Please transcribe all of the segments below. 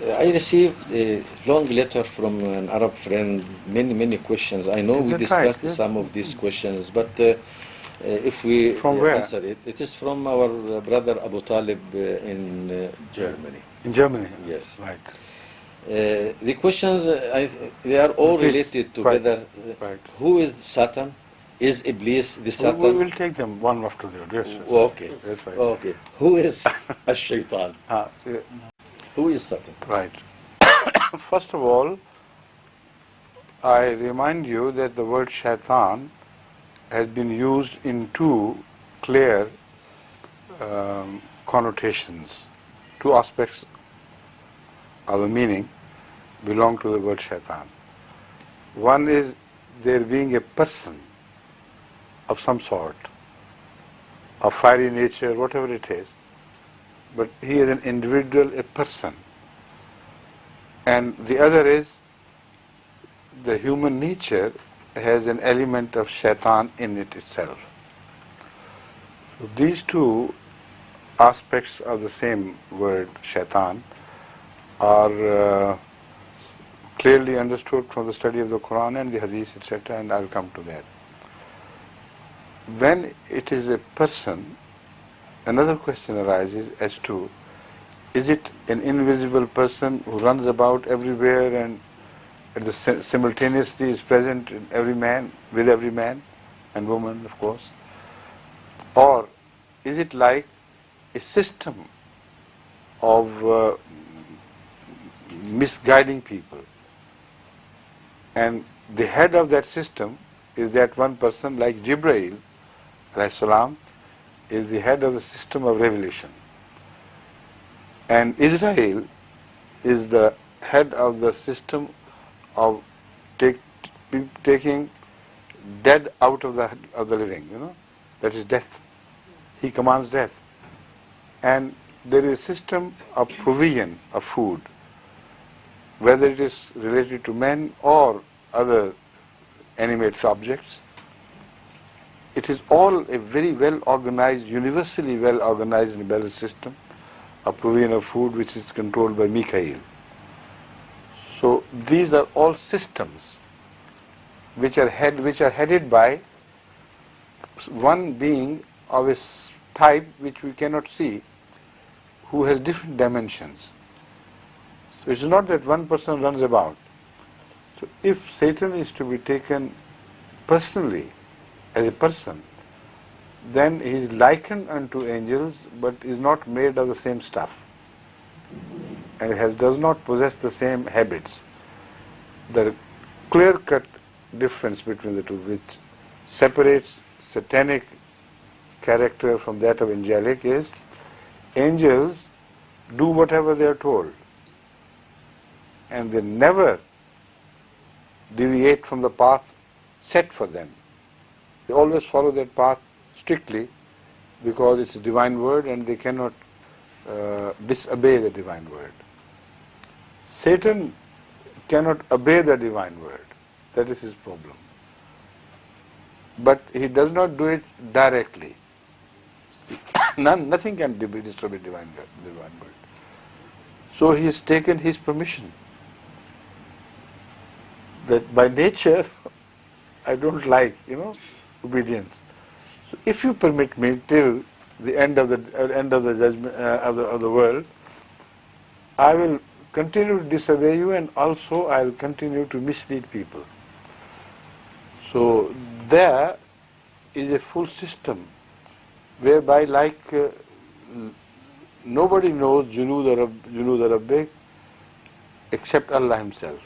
I received a long letter from an Arab friend, many questions. I know Is we that right? discussed Yes. some of these questions, but if we From where? answer it, it is from our brother Abu Talib in Germany. In Germany? Yes. Right. The questions, they are all Please. related together. Right. Who is Satan? Is Iblees the We Satan? will take them one after the other. Yes. Okay. Yes, right. Okay. Who is a Shaitan? Yeah. Who is Satan? Right. First of all, I remind you that the word shaitan has been used in two clear connotations. Two aspects of the meaning belong to the word shaitan. One is there being a person of some sort, of fiery nature, whatever it is, but he is an individual, a person. And the other is the human nature has an element of shaitan in it itself. So these two aspects of the same word shaitan are clearly understood from the study of the Quran and the Hadith, etc., and I'll come to that. When it is a person, another question arises as to, is it an invisible person who runs about everywhere and simultaneously is present in every man, with every man and woman, of course? Or is it like a system of misguiding people? And the head of that system is that one person, like Jibreel, alayhi salam, is the head of the system of revelation. And Israel is the head of the system of taking dead out of the living, that is death. He commands death. And there is a system of provision of food, whether it is related to men or other animate objects. It is all a very well organized, universally well organized and balanced system of provision of food, which is controlled by Mikael. So these are all systems which are headed by one being of a type which we cannot see, who has different dimensions. So it's not that one person runs about. So if Satan is to be taken personally as a person, then he is likened unto angels, but is not made of the same stuff, and does not possess the same habits. The clear-cut difference between the two, which separates satanic character from that of angelic, is angels do whatever they are told, and they never deviate from the path set for them. They always follow that path strictly because it's a divine word and they cannot disobey the divine word. Satan cannot obey the divine word. That is his problem. But he does not do it directly. Nothing can disobey divine word. So he has taken his permission. That by nature, I don't like, obedience. So if you permit me till the end of the judgment of the world, I will continue to disobey you, and also I will continue to mislead people. So there is a full system whereby, nobody knows Junood Rabbik except Allah Himself.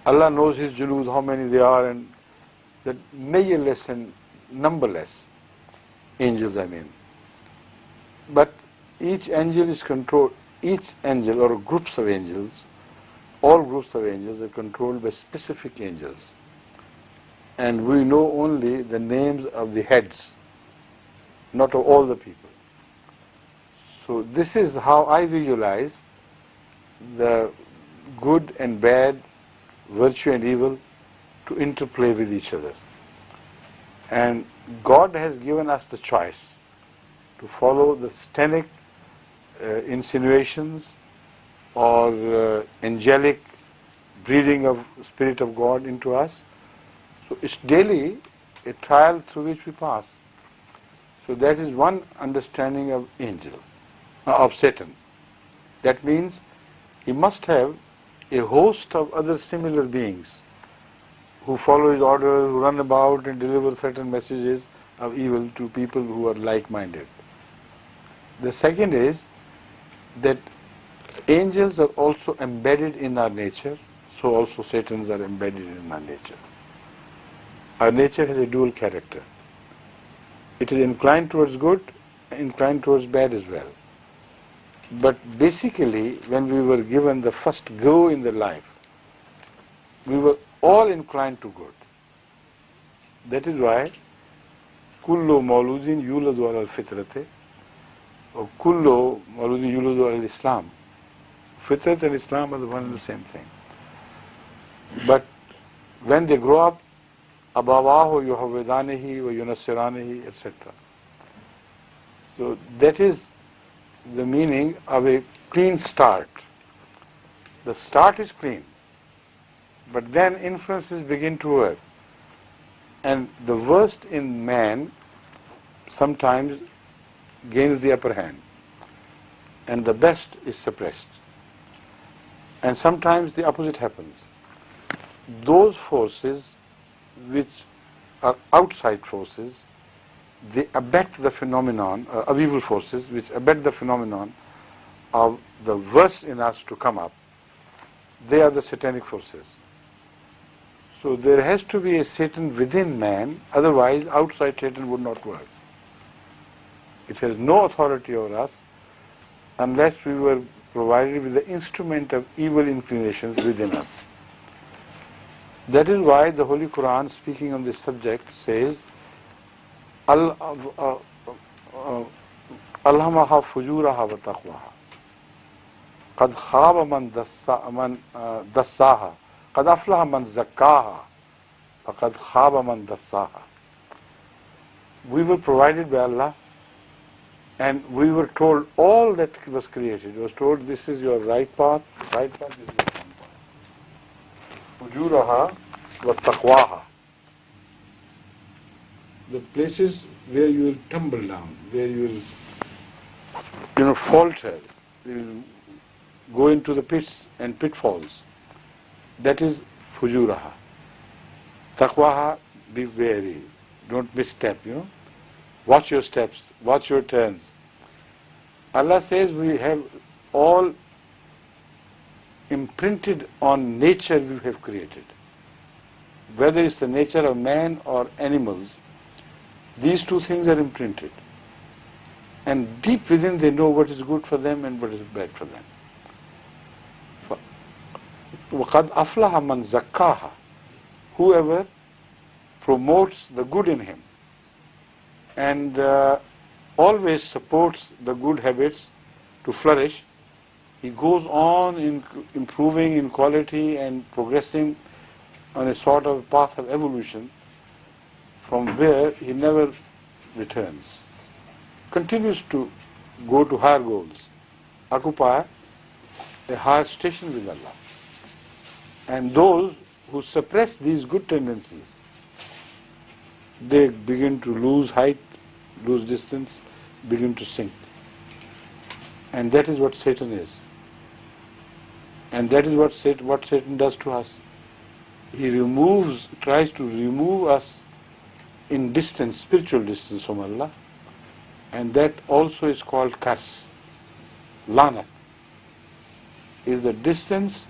Allah knows His Junood, how many they are, and the measureless and numberless angels, But each angel is controlled, each angel or groups of angels, all groups of angels are controlled by specific angels. And we know only the names of the heads, not of all the people. So this is how I visualize the good and bad, virtue and evil to interplay with each other. And God has given us the choice to follow the satanic insinuations or angelic breathing of Spirit of God into us. So it's daily a trial through which we pass. So that is one understanding of angel, of Satan. That means he must have a host of other similar beings who follow his orders, who run about and deliver certain messages of evil to people who are like-minded. The second is that angels are also embedded in our nature, so also Satans are embedded in our nature. Our nature has a dual character. It is inclined towards good, inclined towards bad as well. But basically, when we were given the first go in the life, we were all inclined to good. That is why kullu mauludin yuladu ala al-fitrate, or kullu mauludin yuladu ala al-Islam. Fitrat and Islam are the one and the same thing. But when they grow up, abawahu yuhawidanihi wa yunassiranihi, etc. So that is the meaning of a clean start. The start is clean, but then influences begin to work. And the worst in man sometimes gains the upper hand, and the best is suppressed. And sometimes the opposite happens. Those forces which are outside forces, they abet the phenomenon of evil forces, which abet the phenomenon of the worst in us to come up. They are the satanic forces. So there has to be a Satan within man, otherwise outside Satan would not work. It has no authority over us unless we were provided with the instrument of evil inclinations within us. That is why the Holy Quran, speaking on this subject, says, Alhamaha fujuraha wa taqwaha. Qad khaba man dassaha. Qad aflaha man zakkaha. Qad khaba man dassaha. We were provided by Allah, and we were told all that was created. It was told, this is your right path, right path is your wrong path. Fujuraha wa taqwaha. The places where you will tumble down, where you will, falter, you will go into the pits and pitfalls. That is fujuraha. Taqwaha, be wary, don't misstep, Watch your steps, watch your turns. Allah says we have all imprinted on nature we have created. Whether it's the nature of man or animals, these two things are imprinted. And deep within they know what is good for them and what is bad for them. وَقَدْ أَفْلَحَ مَنْ زَكَّاهَا. Whoever promotes the good in him and always supports the good habits to flourish, he goes on in improving in quality and progressing on a sort of path of evolution from where he never returns. Continues to go to higher goals, occupy a higher station with Allah. And those who suppress these good tendencies, they begin to lose height, lose distance, begin to sink. And that is what Satan is. And that is what Satan does to us. He tries to remove us in distance, spiritual distance from Allah. And that also is called curse. Lanat is the distance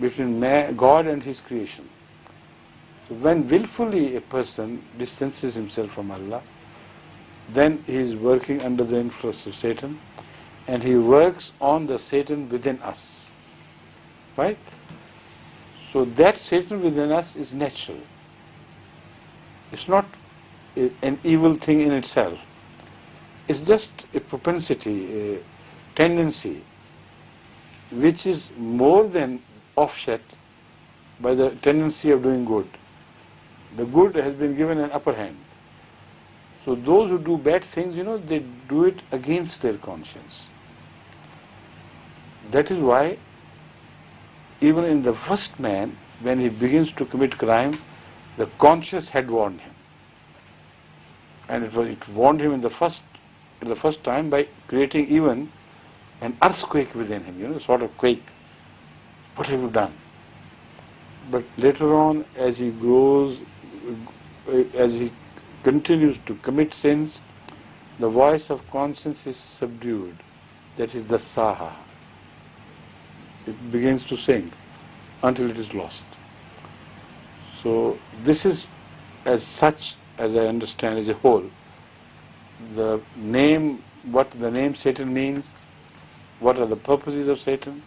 between God and his creation. So when willfully a person distances himself from Allah, then he is working under the influence of Satan, and he works on the Satan within us. Right? So that Satan within us is natural. It's not an evil thing in itself. It's just a propensity, a tendency, which is more than offset by the tendency of doing good. The good has been given an upper hand. So those who do bad things, they do it against their conscience. That is why even in the first man, when he begins to commit crime, the conscience had warned him. And it warned him in the first time by creating even an earthquake within him, sort of quake. What have you done? But later on, as he grows, as he continues to commit sins, the voice of conscience is subdued. That is the saha. It begins to sing until it is lost. So this is, as such, as I understand as a whole, the name, what the name Satan means, what are the purposes of Satan,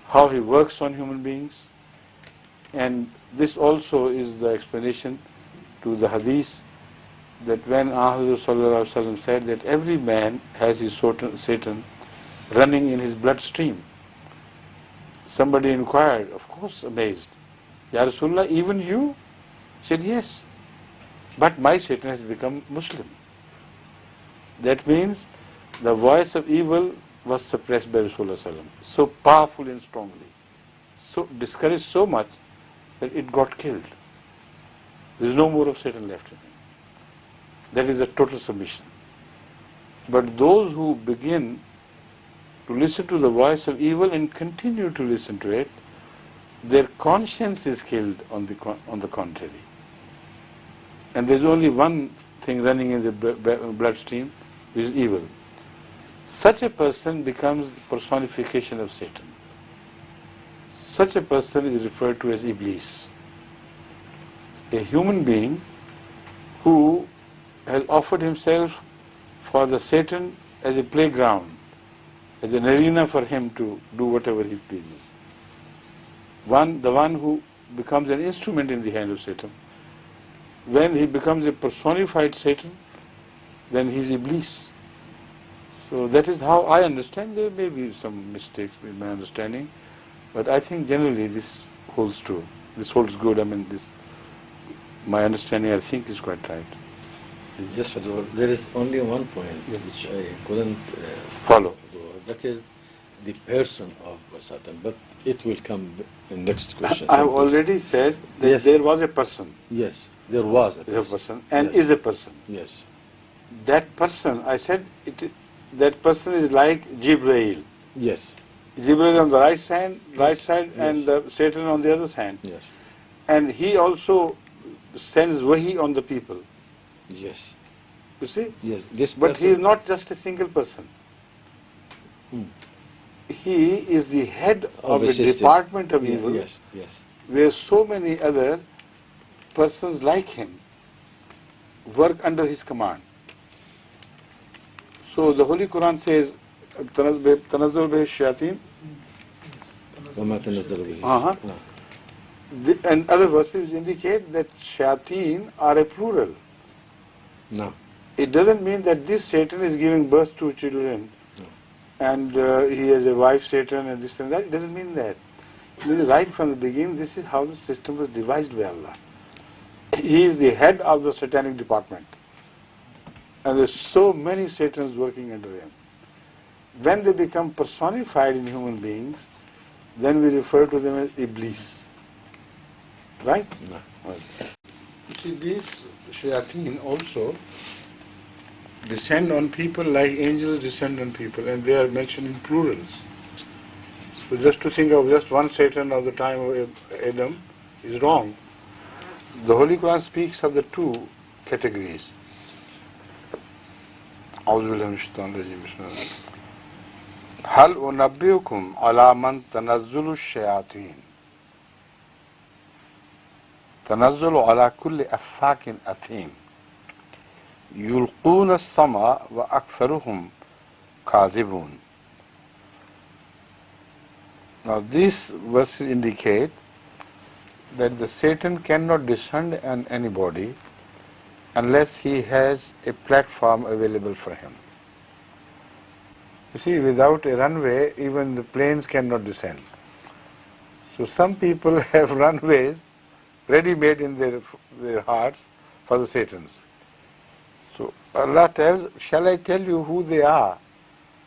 how he works on human beings, and this also is the explanation to the hadith that when Ahmad said that every man has his Satan running in his bloodstream. Somebody inquired, of course amazed, Ya Rasulullah, even you? He said, yes, but my Satan has become Muslim. That means the voice of evil was suppressed by Rasulullah, so powerful and strongly, so discouraged so much that it got killed. There is no more of Satan left in him. That is a total submission. But those who begin to listen to the voice of evil and continue to listen to it, their conscience is killed on the contrary. And there is only one thing running in the bloodstream, which is evil. Such a person becomes the personification of Satan. Such a person is referred to as Iblees. A human being who has offered himself for the Satan as a playground, as an arena for him to do whatever he pleases. The one who becomes an instrument in the hand of Satan. When he becomes a personified Satan, then he is Iblis. So that is how I understand. There may be some mistakes in my understanding, but I think generally this holds true. This holds good. I mean, my understanding, I think, is quite right. Just there is only one point which I couldn't follow. That is the person of Satan, but it will come in next question. I have already said that yes, there was a person. Yes, there was a person and yes, is a person. Yes. That person, I said, that person is like Jibreel. Yes. Jibreel on the right side, yes, and the Satan on the other side. Yes. And he also sends wahi on the people. Yes. You see? Yes. But he is not just a single person. He is the head of a department of evil. Yes. Yes. Where so many other persons like him work under his command. So the Holy Quran says, "Tanazzul bihi shayateen." And other verses indicate that shayateen are a plural. No. It doesn't mean that this Satan is giving birth to children, and he has a wife Satan and this and that. It doesn't mean that. It means right from the beginning, this is how the system was devised by Allah. He is the head of the satanic department. And there's so many Satans working under him. When they become personified in human beings, then we refer to them as Iblis. Right? No. Right. See, these shayateen also descend on people like angels descend on people, and they are mentioned in plurals. So just to think of just one Satan of the time of Adam is wrong. The Holy Quran speaks of the two categories. هل أنبئكم على من تنزل الشياطين تنزل على كل أفاك أثيم يلقون السمع وأكثرهم كاذبون. Now these verses indicate that the Satan cannot descend on anybody unless he has a platform available for him. You see, without a runway, even the planes cannot descend. So some people have runways ready-made in their hearts for the Satans. So Allah tells, shall I tell you who they are?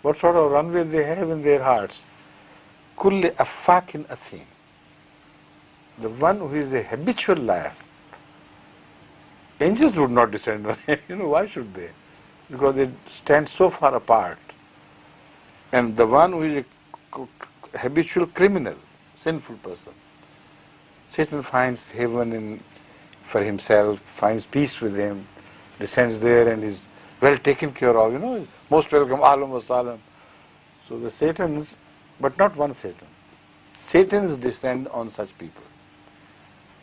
What sort of runway they have in their hearts? kulli affakin athim. The one who is a habitual liar. Angels would not descend on him. Why should they? Because they stand so far apart. And the one who is a habitual criminal, sinful person, Satan finds heaven for himself, finds peace with him, descends there and is well taken care of, most welcome, ahlan wa sahlan. So the Satans, but not one Satan. Satans descend on such people.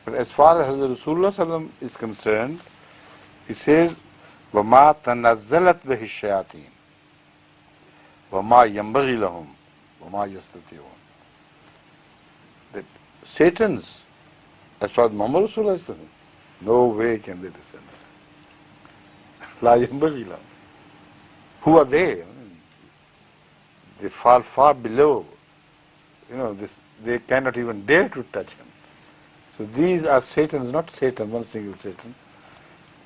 But as far as Hazrat Rasulullah sallam is concerned, he says, وَمَا تَنَزَّلَتْ بِهِ الشَّيَاطِينَ وَمَا يَنْبَغِي لَهُمْ وَمَا يَسْتَطِيعُونَ. That Satans, as far as Muhammad Rasulullah is concerned, no way can they descend. لَا يَنْبَغِي لَهُمْ. Who are they? They fall far below. They cannot even dare to touch him. So these are Satans, not Satan, one single Satan,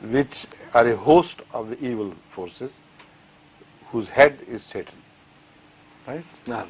which are a host of the evil forces, whose head is Satan. Right? No.